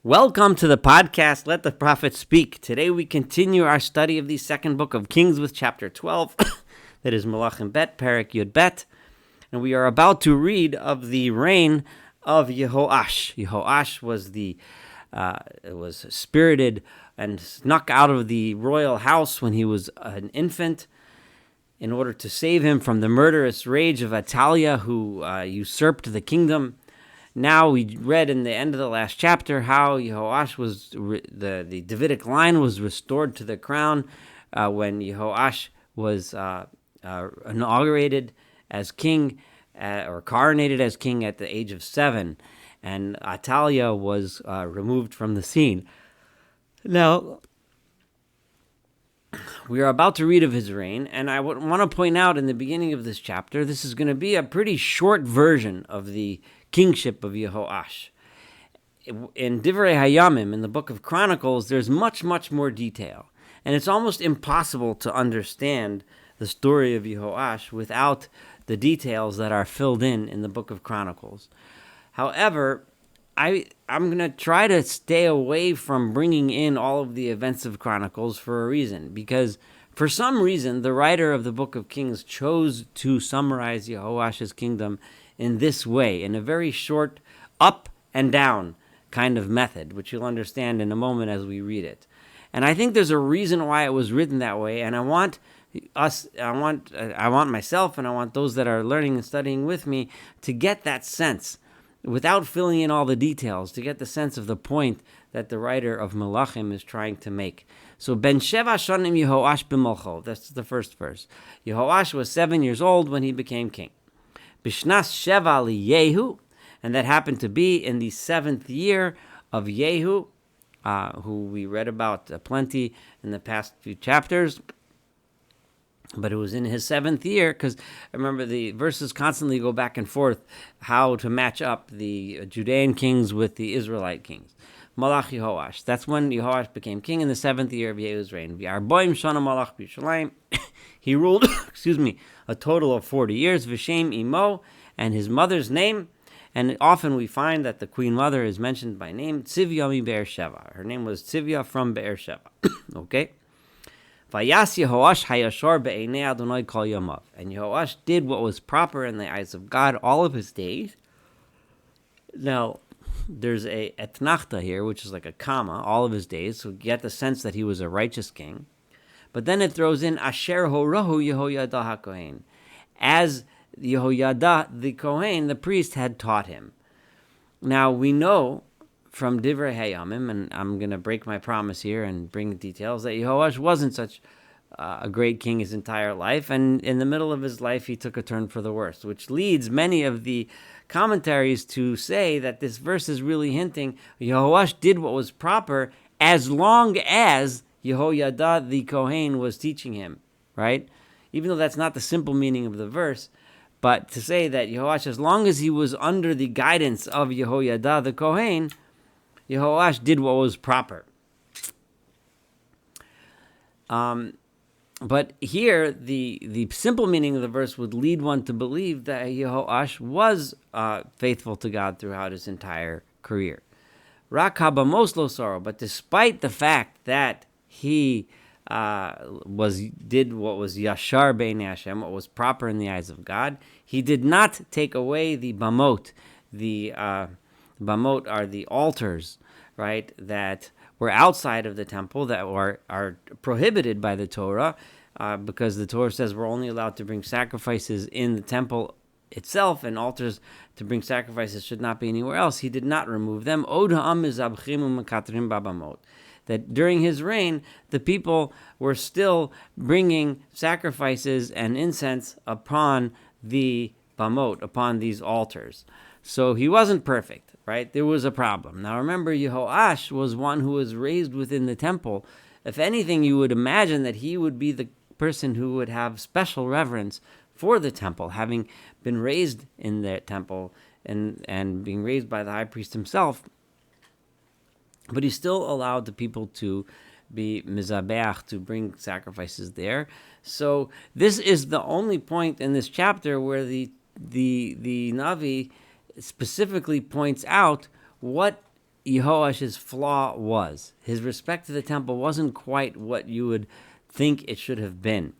Welcome to the podcast, Let the Prophet Speak. Today we continue our study of the second book of Kings with chapter 12, that is Malachim Bet, Perek Yud Bet, and we are about to read of the reign of Yehoash. Yehoash was spirited and snuck out of the royal house when he was an infant in order to save him from the murderous rage of Athaliah, who usurped the kingdom. Now we read in the end of the last chapter how Yehoash the Davidic line was restored to the crown when Yehoash was inaugurated as king or coronated as king at the age of 7, and Athaliah was removed from the scene. Now, we are about to read of his reign, and I want to point out in the beginning of this chapter, this is going to be a pretty short version of the kingship of Yehoash. In Divrei Hayamim, in the book of Chronicles, there's much, much more detail, and it's almost impossible to understand the story of Yehoash without the details that are filled in the book of Chronicles. However, I'm going to try to stay away from bringing in all of the events of Chronicles for a reason, because for some reason, the writer of the book of Kings chose to summarize Yehoash's kingdom in this way, in a very short up and down kind of method, which you'll understand in a moment as we read it. And I think there's a reason why it was written that way, and I want myself, and I want those that are learning and studying with me to get that sense, without filling in all the details, to get the sense of the point that the writer of Malachim is trying to make. So, Ben Sheva Shanim Yehoash b'Malcho, that's the first verse. Yehoash was 7 years old when he became king. Bishnas Sheva li Yehu, and that happened to be in the 7th year of Yehu, who we read about plenty in the past few chapters. But it was in his 7th year, because remember the verses constantly go back and forth how to match up the Judean kings with the Israelite kings. Malach Yehoash, that's when Yehoash became king in the 7th year of Yehu's reign. V'arboim shana malach b'Yerushalayim. He ruled, a total of 40 years. V'shem imo, and his mother's name. And often we find that the queen mother is mentioned by name, Tzivya mi Be'er Sheva. Her name was Tzivya from Be'er Sheva. Okay? Vayas Yehoash hayashar be'einei Adonai kol yamav. And Yehoash did what was proper in the eyes of God all of his days. Now, there's a etnachta here, which is like a comma, all of his days, so you get the sense that he was a righteous king. But then it throws in Asher horahu Yehoyada HaKohen, as Yehoyada the Kohen, the priest, had taught him. Now, we know from Divrei Hayamim, and I'm going to break my promise here and bring details, that Yehoash wasn't such a great king his entire life, and in the middle of his life he took a turn for the worse, which leads many of the commentaries to say that this verse is really hinting Yehoash did what was proper as long as Yehoyada the Kohen was teaching him, right? Even though that's not the simple meaning of the verse, but to say that Yehoash, as long as he was under the guidance of Yehoyada the Kohen, Yehoash did what was proper. But here, the simple meaning of the verse would lead one to believe that Yehoash was faithful to God throughout his entire career. Rak habamos lo saro, but despite the fact that he did what was yashar b'einei Hashem, what was proper in the eyes of God, he did not take away the bamot. The bamot are the altars, right, that were outside of the temple, that are prohibited by the Torah, because the Torah says we're only allowed to bring sacrifices in the temple itself, and altars to bring sacrifices should not be anywhere else. He did not remove them. That during his reign, the people were still bringing sacrifices and incense upon the bamot, upon these altars. So he wasn't perfect, right? There was a problem. Now remember, Yehoash was one who was raised within the temple. If anything, you would imagine that he would be the person who would have special reverence for the temple, having been raised in the temple and being raised by the high priest himself. But he still allowed the people to be mizabeach, to bring sacrifices there. So this is the only point in this chapter where the Navi specifically points out what Yehoash's flaw was. His respect to the temple wasn't quite what you would think it should have been.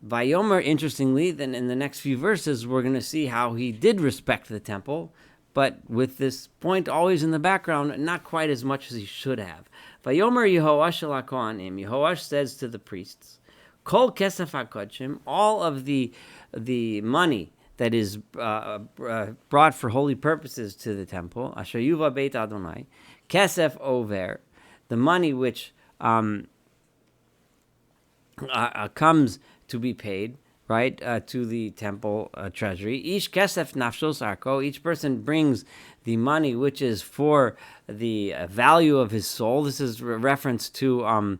Vayomer, interestingly, then in the next few verses, we're going to see how he did respect the temple, but with this point always in the background, not quite as much as he should have. Vayomer Yehoash el HaKohanim, Yehoash says to the priests, Kol kesef HaKodshim, all of the money that is brought for holy purposes to the temple, Asher Yuva Beit Adonai, kesef over, the money which comes to be paid, right, to the temple treasury. Ish kesef nafshos arko. Each person brings the money which is for the value of his soul. This is a reference to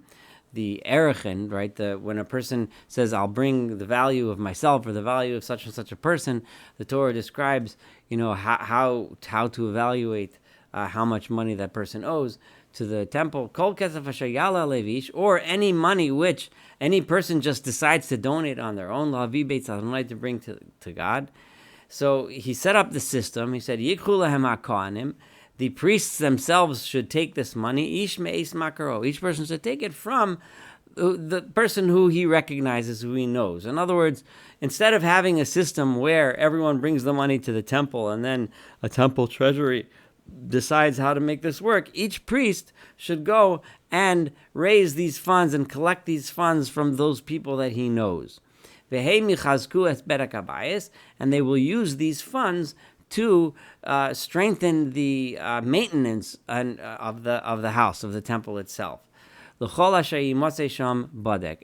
the erechin, right? When a person says, "I'll bring the value of myself" or the value of such and such a person, the Torah describes, how to evaluate how much money that person owes to the temple. Kol kesef asher yala levish, or any money which any person just decides to donate on their own, lavi beit Adonai, to bring to God. So he set up the system. He said, Yikhu lahem hakohanim, the priests themselves should take this money. Ish me'is makaro, each person should take it from the person who he recognizes, who he knows. In other words, instead of having a system where everyone brings the money to the temple and then a temple treasury decides how to make this work, each priest should go and raise these funds and collect these funds from those people that he knows. And they will use these funds to strengthen the maintenance of the house, of the temple itself.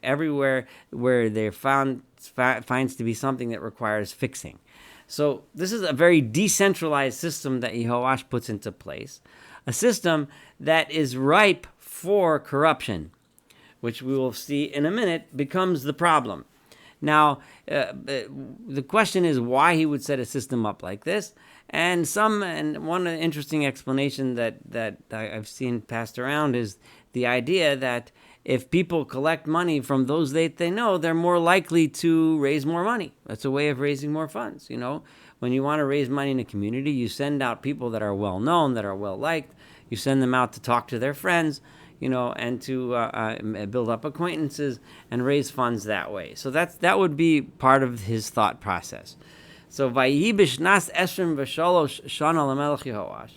Everywhere where they finds to be something that requires fixing. So this is a very decentralized system that Yehoash puts into place, a system that is ripe for corruption, which we will see in a minute becomes the problem. Now, the question is why he would set a system up like this, and one interesting explanation that I've seen passed around is the idea that if people collect money from those they know, they're more likely to raise more money. That's a way of raising more funds. When you want to raise money in a community, you send out people that are well known, that are well liked. You send them out to talk to their friends, and to build up acquaintances and raise funds that way. So that would be part of his thought process. So Vayihi b'shnas esrim v'shalosh shana lemelech Yehoash.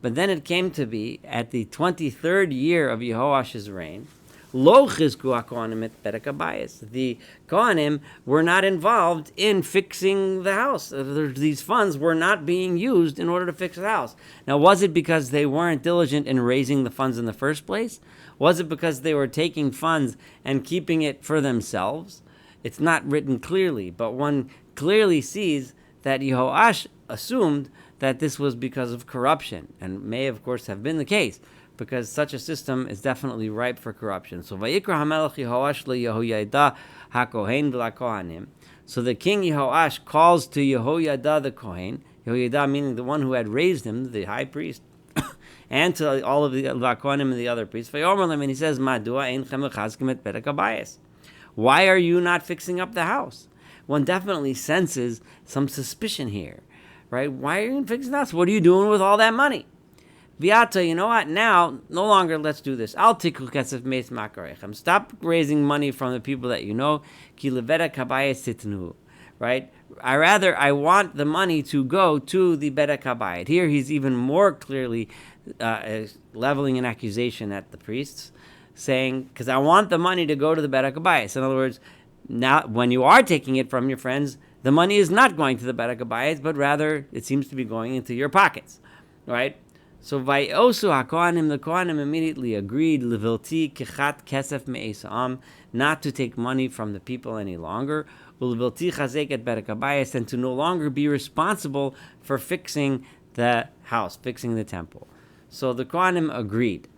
But then it came to be at the 23rd year of Yehoash's reign. Lo chizku hakohanim et perek habayis. The Kohanim were not involved in fixing the house. These funds were not being used in order to fix the house. Now, was it because they weren't diligent in raising the funds in the first place? Was it because they were taking funds and keeping it for themselves? It's not written clearly, but one clearly sees that Yehoash assumed that this was because of corruption, and may, of course, have been the case, because such a system is definitely ripe for corruption. So Vayikra HaMelech Yehoash leYehoyada HaKohen v'LaKohanim. So the king Yehoash calls to Yehoyada the Kohen, Yehoyada meaning the one who had raised him, the high priest, and to all of the Kohanim and the other priests. And he says, Madua einchem mechazkim et perek habayis. Why are you not fixing up the house? One definitely senses some suspicion here, right? Why are you fixing the house? What are you doing with all that money? Viata, you know what? Now, no longer let's do this. I'll tikku kesef meis makarechem. Stop raising money from the people that you know. Ki leveda kabayis titnu, right? I want the money to go to the beda kabayit. Here, he's even more clearly leveling an accusation at the priests, saying, because I want the money to go to the beda kabayis. In other words, now when you are taking it from your friends, the money is not going to the beda kabayis, but rather it seems to be going into your pockets, right? So Vayosu HaKohanim, the Kohanim immediately agreed, Levilti kechat kesef me'esam, not to take money from the people any longer, Ulevilti chazek et perek habayis, and to no longer be responsible for fixing the house, fixing the temple. So the Kohanim agreed.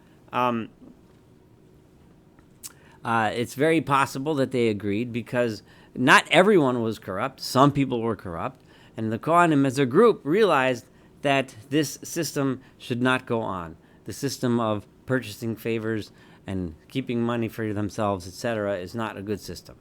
It's very possible that they agreed because not everyone was corrupt. Some people were corrupt, and the Kohanim as a group realized that this system should not go on. The system of purchasing favors and keeping money for themselves, etc., is not a good system.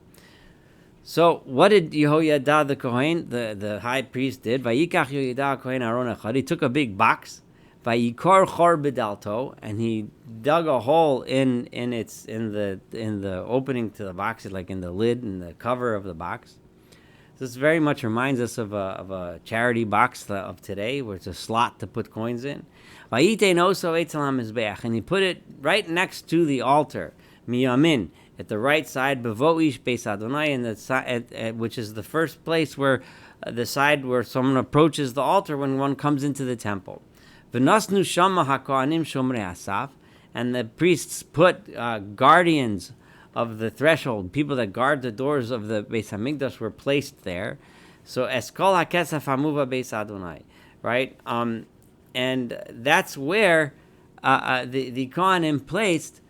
So what did Yehoyada the Kohen, the high priest, did? Vayikach Yehoyada Kohen Aron Echad. He took a big box, Vayikor chor b'dalto, and he dug a hole in the opening to the box, like in the lid and the cover of the box. This very much reminds us of a charity box of today, where it's a slot to put coins in. And he put it right next to the altar, miyamin, at the right side, bevoish beis Adonai, which is the first place where the side where someone approaches the altar when one comes into the temple. V'nasnu shama hakohanim shomrei asaf, and the priests put guardians of the threshold, people that guard the doors of the Beis Hamikdash, were placed there. So eskol hakesef hamuva beis Adonai, right? And that's where the Kohanim placed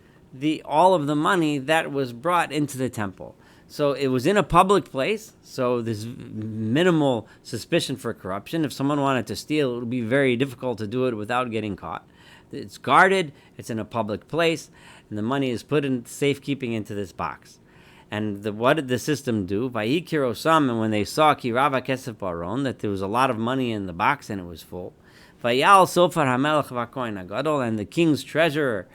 all of the money that was brought into the temple. So it was in a public place, so there's minimal suspicion for corruption. If someone wanted to steal, it would be very difficult to do it without getting caught. It's guarded, it's in a public place, and the money is put in safekeeping into this box. And what did the system do? Vayikir osam, and when they saw kirava kesef baron, that there was a lot of money in the box and it was full. Vayal sofar hamelech v'kohen hagadol, and the king's treasurer,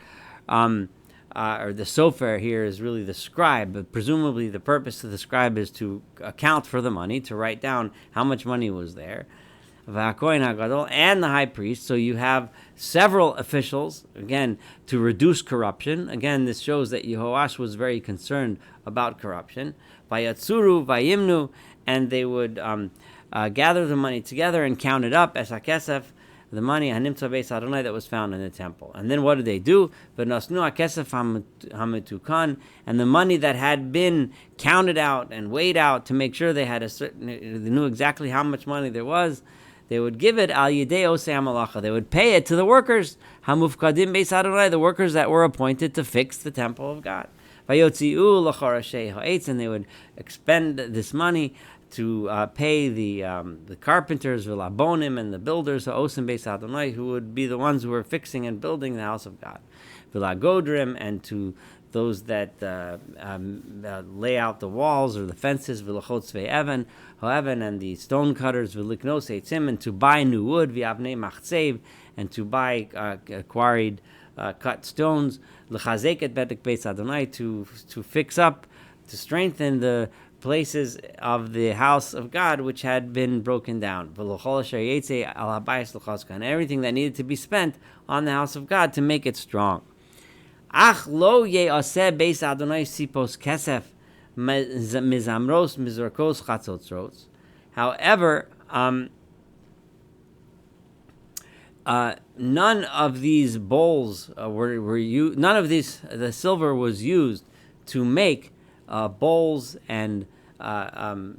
or the sofer here is really the scribe, but presumably the purpose of the scribe is to account for the money, to write down how much money was there. V'hakohen hagadol, and the high priest. So you have several officials, again, to reduce corruption. Again, this shows that Yehoash was very concerned about corruption. Vayatsuru, vayimnu, and they would gather the money together and count it up as hakesef, the money hanimtza beis Adonai that was found in the temple. And then what did they do? V'nasnu hakesef hamitukan, and the money that had been counted out and weighed out to make sure they knew exactly how much money there was, they would give it al yidei osei hamalacha. They would pay it to the workers, hamufkadim beis Adonai, the workers that were appointed to fix the temple of God. Vayotziu l'chorashei ha'etz, and they would expend this money to pay the carpenters, v'labonim, and the builders, ha'osim beis Adonai, who would be the ones who were fixing and building the house of God, v'lagodrim, and to those that lay out the walls or the fences, v'lachot tzvei even, and the stone cutters, v'liknos eitzim, and to buy new wood, v'avnei machzev, and to buy quarried cut stones, l'chazek et betek beis Adonai, to fix up, to strengthen the places of the house of God which had been broken down, and everything that needed to be spent on the house of God to make it strong. Ach lo ye'aseh beis Adonai sipos kesef mizamros mizorkos chatzotzros. However, none of these bowls were used. None of the silver was used to make bowls, and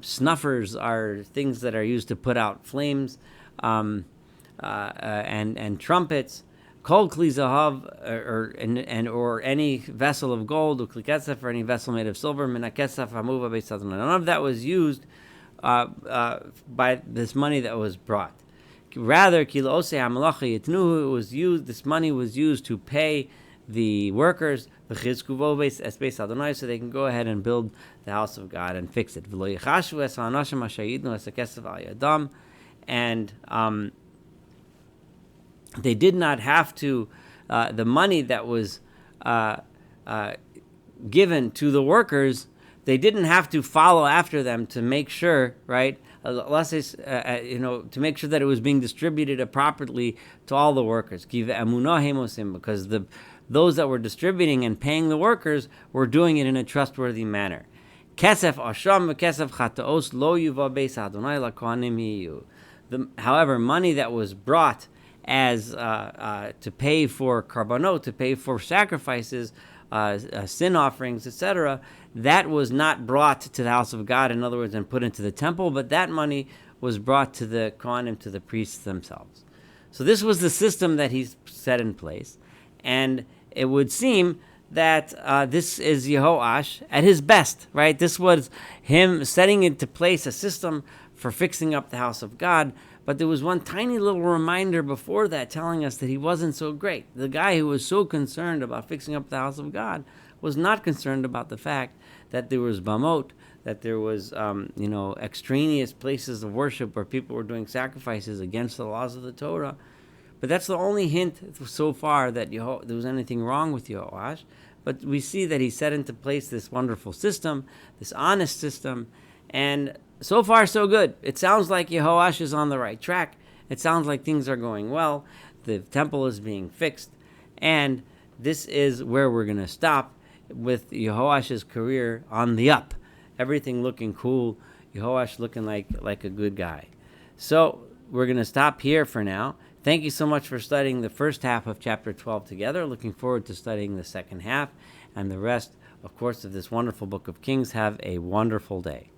snuffers are things that are used to put out flames, and trumpets. Kol kli zahav, or any vessel of gold, ukli kesef, or any vessel made of silver, min hakesef hamuva beis Adonai. None of that was used by this money that was brought. Rather, kilo osei hamalacha yitnuhu, it was used. This money was used to pay the workers, v'chizkuvo beis Adonai, so they can go ahead and build the house of God and fix it. V'lo yichashu es ha'anashim asher yidnu es hakesef al yadam, and they did not have to, the money that was given to the workers, they didn't have to follow after them to make sure, right? To make sure that it was being distributed properly to all the workers. Because those that were distributing and paying the workers were doing it in a trustworthy manner. Kesef asham v'kesef chataos lo yuva beis Adonai lakohanim hiyu. However, money that was brought as to pay for karbanot, to pay for sacrifices, sin offerings, etc., that was not brought to the house of God, in other words, and put into the temple, but that money was brought to the Kohanim, to the priests themselves. So this was the system that he set in place, and it would seem that this is Yehoash at his best, right? This was him setting into place a system for fixing up the house of God. But there was one tiny little reminder before that telling us that he wasn't so great. The guy who was so concerned about fixing up the house of God was not concerned about the fact that there was bamot, that there was, extraneous places of worship where people were doing sacrifices against the laws of the Torah. But that's the only hint so far that there was anything wrong with Yehoash. But we see that he set into place this wonderful system, this honest system, and so far so good. It sounds like Yehoash is on the right track. It sounds like things are going well. The temple is being fixed, and this is where we're going to stop with Yehoash's career on the up. Everything looking cool. Yehoash looking like a good guy. So we're going to stop here for now. Thank you so much for studying the first half of chapter 12 together. Looking forward to studying the second half and the rest, of course, of this wonderful book of Kings. Have a wonderful day.